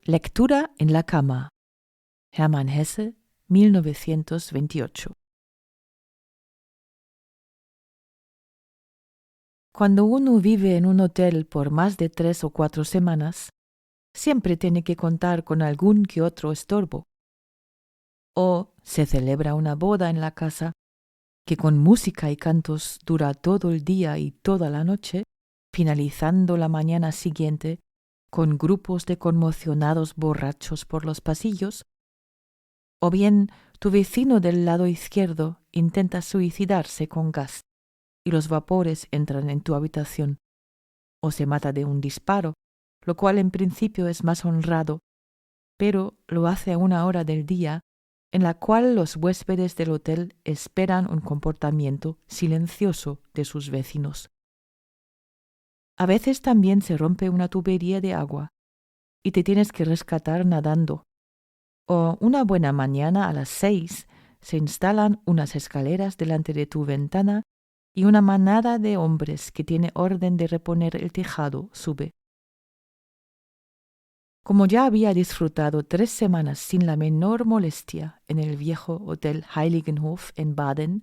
Lectura en la cama. Hermann Hesse, 1928. Cuando uno vive en un hotel por más de 3 o 4 semanas, siempre tiene que contar con algún que otro estorbo. O se celebra una boda en la casa que con música y cantos dura todo el día y toda la noche, finalizando la mañana siguiente con grupos de conmocionados borrachos por los pasillos. O bien tu vecino del lado izquierdo intenta suicidarse con gas y los vapores entran en tu habitación, o se mata de un disparo, lo cual en principio es más honrado, pero lo hace a una hora del día en la cual los huéspedes del hotel esperan un comportamiento silencioso de sus vecinos. A veces también se rompe una tubería de agua y te tienes que rescatar nadando, o una buena mañana a las 6 se instalan unas escaleras delante de tu ventana y una manada de hombres que tiene orden de reponer el tejado sube. Como ya había disfrutado 3 semanas sin la menor molestia en el viejo Hotel Heiligenhof en Baden,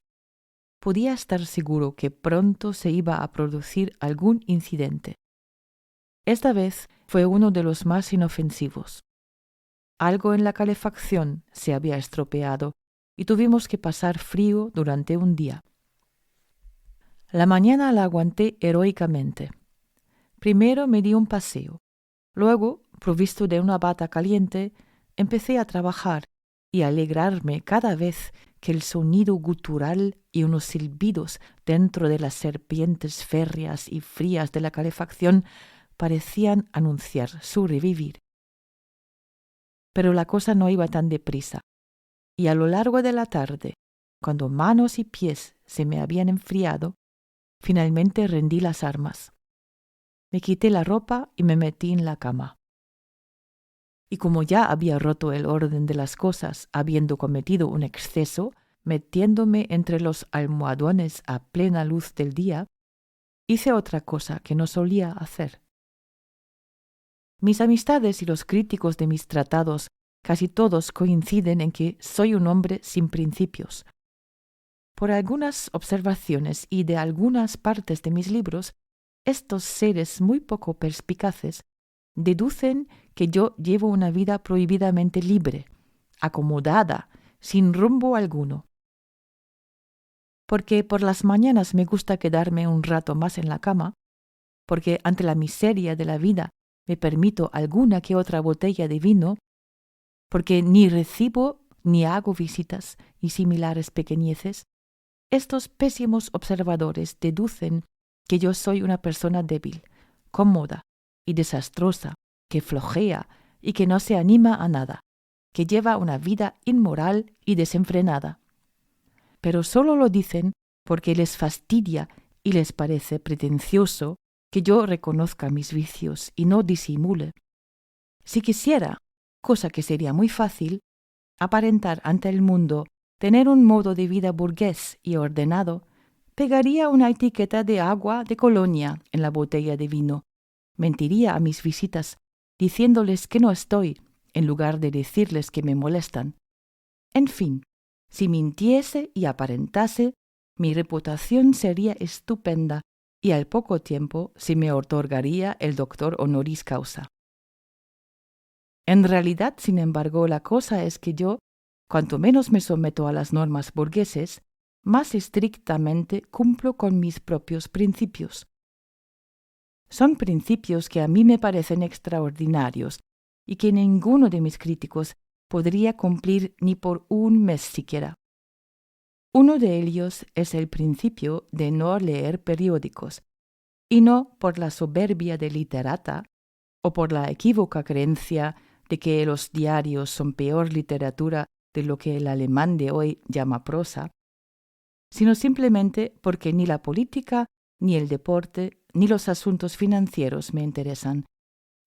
podía estar seguro que pronto se iba a producir algún incidente. Esta vez fue uno de los más inofensivos. Algo en la calefacción se había estropeado y tuvimos que pasar frío durante un día. La mañana la aguanté heroicamente. Primero me di un paseo. Luego, provisto de una bata caliente, empecé a trabajar y a alegrarme cada vez que el sonido gutural y unos silbidos dentro de las serpientes férreas y frías de la calefacción parecían anunciar su revivir. Pero la cosa no iba tan deprisa, y a lo largo de la tarde, cuando manos y pies se me habían enfriado, finalmente rendí las armas. Me quité la ropa y me metí en la cama. Y como ya había roto el orden de las cosas, habiendo cometido un exceso, metiéndome entre los almohadones a plena luz del día, hice otra cosa que no solía hacer. Mis amistades y los críticos de mis tratados casi todos coinciden en que soy un hombre sin principios. Por algunas observaciones y de algunas partes de mis libros, estos seres muy poco perspicaces deducen que yo llevo una vida prohibidamente libre, acomodada, sin rumbo alguno. Porque por las mañanas me gusta quedarme un rato más en la cama, porque ante la miseria de la vida me permito alguna que otra botella de vino, porque ni recibo ni hago visitas y similares pequeñeces, estos pésimos observadores deducen que yo soy una persona débil, cómoda y desastrosa, que flojea y que no se anima a nada, que lleva una vida inmoral y desenfrenada. Pero solo lo dicen porque les fastidia y les parece pretencioso que yo reconozca mis vicios y no disimule. Si quisiera, cosa que sería muy fácil, aparentar ante el mundo tener un modo de vida burgués y ordenado, pegaría una etiqueta de agua de Colonia en la botella de vino, mentiría a mis visitas diciéndoles que no estoy, en lugar de decirles que me molestan. En fin, si mintiese y aparentase, mi reputación sería estupenda y al poco tiempo se me otorgaría el doctor honoris causa. En realidad, sin embargo, la cosa es que yo, cuanto menos me someto a las normas burgueses, más estrictamente cumplo con mis propios principios. Son principios que a mí me parecen extraordinarios y que ninguno de mis críticos podría cumplir ni por un mes siquiera. Uno de ellos es el principio de no leer periódicos, y no por la soberbia de literata o por la equívoca creencia de que los diarios son peor literatura de lo que el alemán de hoy llama prosa, sino simplemente porque ni la política, ni el deporte, ni los asuntos financieros me interesan,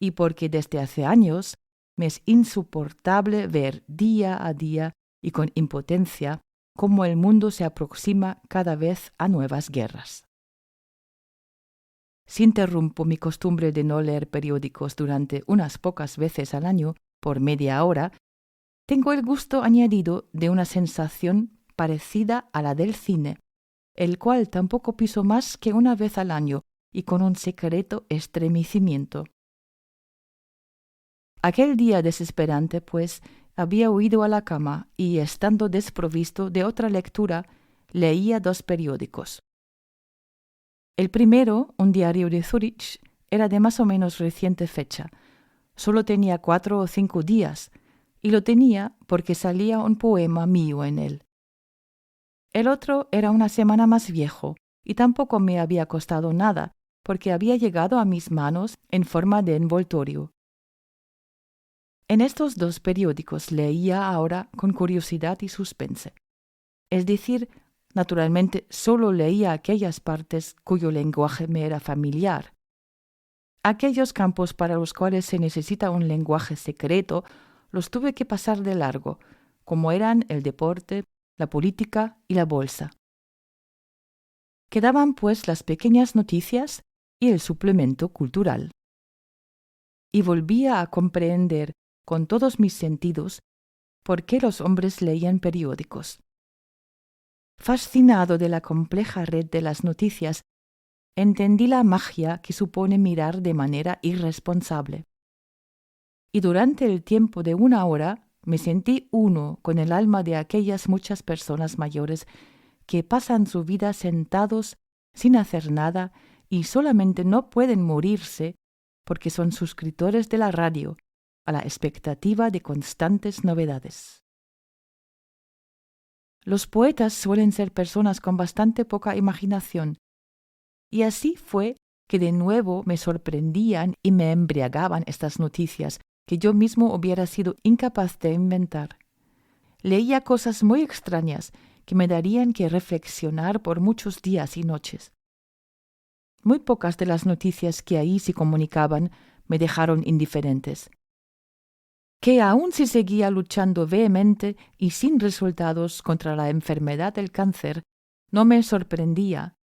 y porque desde hace años me es insoportable ver día a día y con impotencia cómo el mundo se aproxima cada vez a nuevas guerras. Si interrumpo mi costumbre de no leer periódicos durante unas pocas veces al año, por media hora, tengo el gusto añadido de una sensación parecida a la del cine, el cual tampoco piso más que una vez al año y con un secreto estremecimiento. Aquel día desesperante, pues, había huido a la cama y, estando desprovisto de otra lectura, leía 2 periódicos. El primero, un diario de Zúrich, era de más o menos reciente fecha. Solo tenía 4 o 5 días, y lo tenía porque salía un poema mío en él. El otro era una semana más viejo, y tampoco me había costado nada, porque había llegado a mis manos en forma de envoltorio. En estos 2 periódicos leía ahora con curiosidad y suspense. Es decir, naturalmente solo leía aquellas partes cuyo lenguaje me era familiar. Aquellos campos para los cuales se necesita un lenguaje secreto los tuve que pasar de largo, como eran el deporte, la política y la bolsa. Quedaban pues las pequeñas noticias y el suplemento cultural. Y volvía a comprender con todos mis sentidos por qué los hombres leían periódicos. Fascinado de la compleja red de las noticias, entendí la magia que supone mirar de manera irresponsable. Y durante el tiempo de 1 hora me sentí uno con el alma de aquellas muchas personas mayores que pasan su vida sentados sin hacer nada y solamente no pueden morirse porque son suscriptores de la radio, a la expectativa de constantes novedades. Los poetas suelen ser personas con bastante poca imaginación, y así fue que de nuevo me sorprendían y me embriagaban estas noticias que yo mismo hubiera sido incapaz de inventar. Leía cosas muy extrañas que me darían que reflexionar por muchos días y noches. Muy pocas de las noticias que ahí se comunicaban me dejaron indiferentes. Que aún se seguía luchando vehemente y sin resultados contra la enfermedad del cáncer no me sorprendía.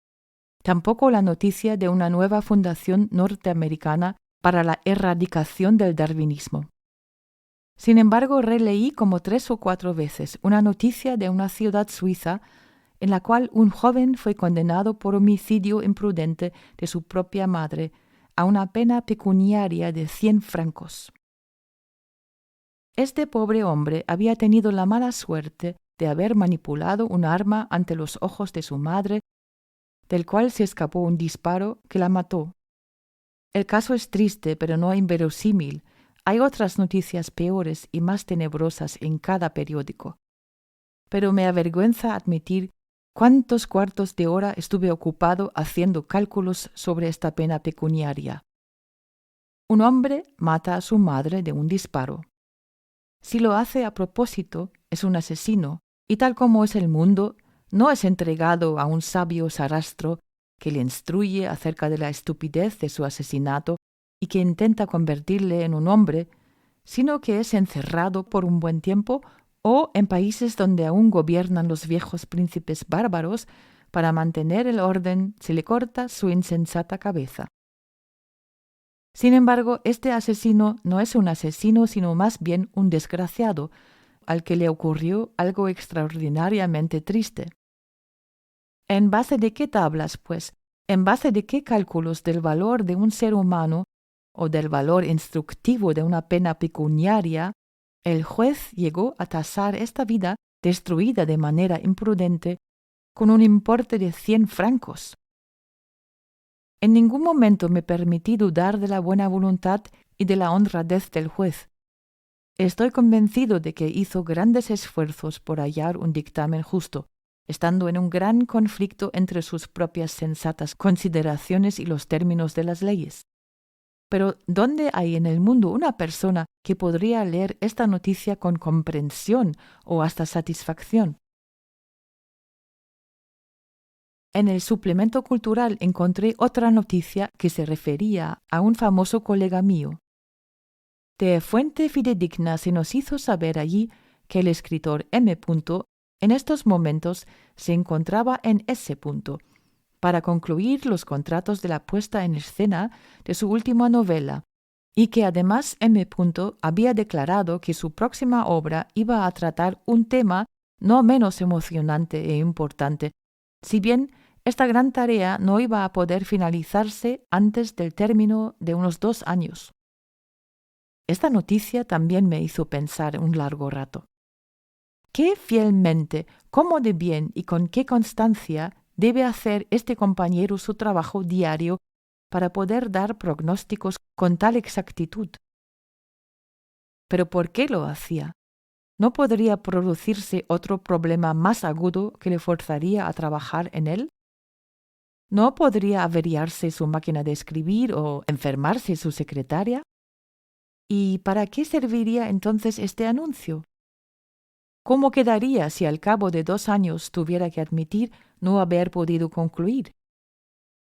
Tampoco la noticia de una nueva fundación norteamericana para la erradicación del darwinismo. Sin embargo, releí como 3 o 4 veces una noticia de una ciudad suiza en la cual un joven fue condenado por homicidio imprudente de su propia madre a una pena pecuniaria de 100 francos. Este pobre hombre había tenido la mala suerte de haber manipulado un arma ante los ojos de su madre, del cual se escapó un disparo que la mató. El caso es triste, pero no inverosímil. Hay otras noticias peores y más tenebrosas en cada periódico. Pero me avergüenza admitir cuántos cuartos de hora estuve ocupado haciendo cálculos sobre esta pena pecuniaria. Un hombre mata a su madre de un disparo. Si lo hace a propósito, es un asesino, y tal como es el mundo, no es entregado a un sabio sarastro que le instruye acerca de la estupidez de su asesinato y que intenta convertirle en un hombre, sino que es encerrado por un buen tiempo o en países donde aún gobiernan los viejos príncipes bárbaros, para mantener el orden se le corta su insensata cabeza. Sin embargo, este asesino no es un asesino, sino más bien un desgraciado, al que le ocurrió algo extraordinariamente triste. ¿En base de qué tablas, pues? ¿En base de qué cálculos del valor de un ser humano o del valor instructivo de una pena pecuniaria, el juez llegó a tasar esta vida destruida de manera imprudente con un importe de 100 francos? En ningún momento me permití dudar de la buena voluntad y de la honradez del juez. Estoy convencido de que hizo grandes esfuerzos por hallar un dictamen justo, estando en un gran conflicto entre sus propias sensatas consideraciones y los términos de las leyes. Pero ¿dónde hay en el mundo una persona que podría leer esta noticia con comprensión o hasta satisfacción? En el suplemento cultural encontré otra noticia que se refería a un famoso colega mío. De fuente fidedigna se nos hizo saber allí que el escritor M. en estos momentos se encontraba en S. para concluir los contratos de la puesta en escena de su última novela y que además M. había declarado que su próxima obra iba a tratar un tema no menos emocionante e importante, si bien esta gran tarea no iba a poder finalizarse antes del término de unos 2 años. Esta noticia también me hizo pensar un largo rato. ¿Qué fielmente, cómo de bien y con qué constancia debe hacer este compañero su trabajo diario para poder dar pronósticos con tal exactitud? ¿Pero por qué lo hacía? ¿No podría producirse otro problema más agudo que le forzaría a trabajar en él? ¿No podría averiarse su máquina de escribir o enfermarse su secretaria? ¿Y para qué serviría entonces este anuncio? ¿Cómo quedaría si al cabo de 2 años tuviera que admitir no haber podido concluir?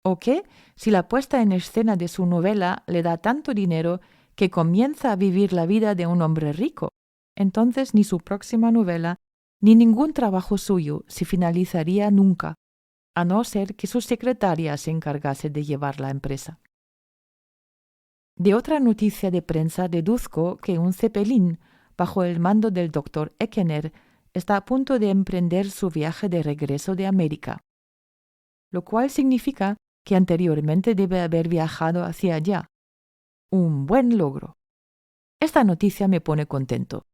¿O qué si la puesta en escena de su novela le da tanto dinero que comienza a vivir la vida de un hombre rico? Entonces ni su próxima novela ni ningún trabajo suyo se finalizaría nunca, a no ser que su secretaria se encargase de llevar la empresa. De otra noticia de prensa deduzco que un Zeppelin, bajo el mando del doctor Eckener, está a punto de emprender su viaje de regreso de América, lo cual significa que anteriormente debe haber viajado hacia allá. Un buen logro. Esta noticia me pone contento.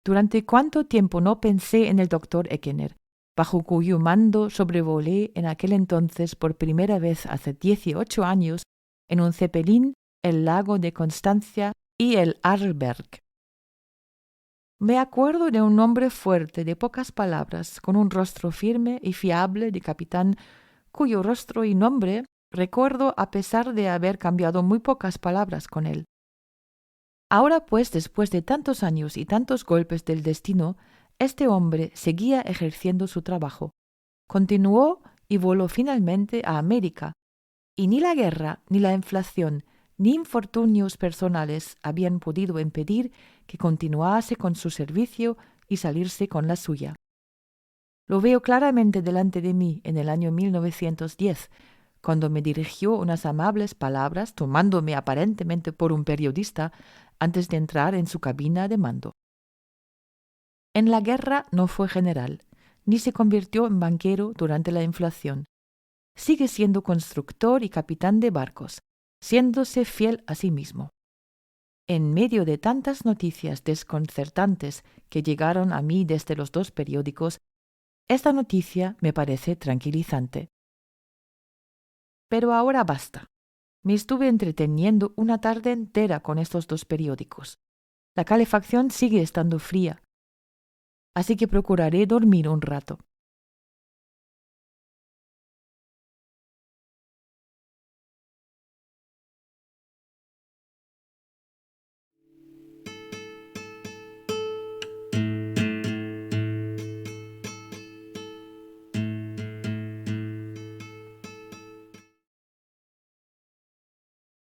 ¿Durante cuánto tiempo no pensé en el doctor Eckener, bajo cuyo mando sobrevolé en aquel entonces por primera vez hace 18 años en un Zeppelin el lago de Constancia y el Arlberg? Me acuerdo de un hombre fuerte, de pocas palabras, con un rostro firme y fiable de capitán, cuyo rostro y nombre recuerdo a pesar de haber cambiado muy pocas palabras con él. Ahora pues, después de tantos años y tantos golpes del destino, este hombre seguía ejerciendo su trabajo. Continuó y voló finalmente a América, y ni la guerra, ni la inflación, ni infortunios personales habían podido impedir que continuase con su servicio y salirse con la suya. Lo veo claramente delante de mí en el año 1910, cuando me dirigió unas amables palabras, tomándome aparentemente por un periodista, antes de entrar en su cabina de mando. En la guerra no fue general, ni se convirtió en banquero durante la inflación. Sigue siendo constructor y capitán de barcos, siéndose fiel a sí mismo. En medio de tantas noticias desconcertantes que llegaron a mí desde los 2 periódicos, esta noticia me parece tranquilizante. Pero ahora basta. Me estuve entreteniendo una tarde entera con estos 2 periódicos. La calefacción sigue estando fría, así que procuraré dormir un rato.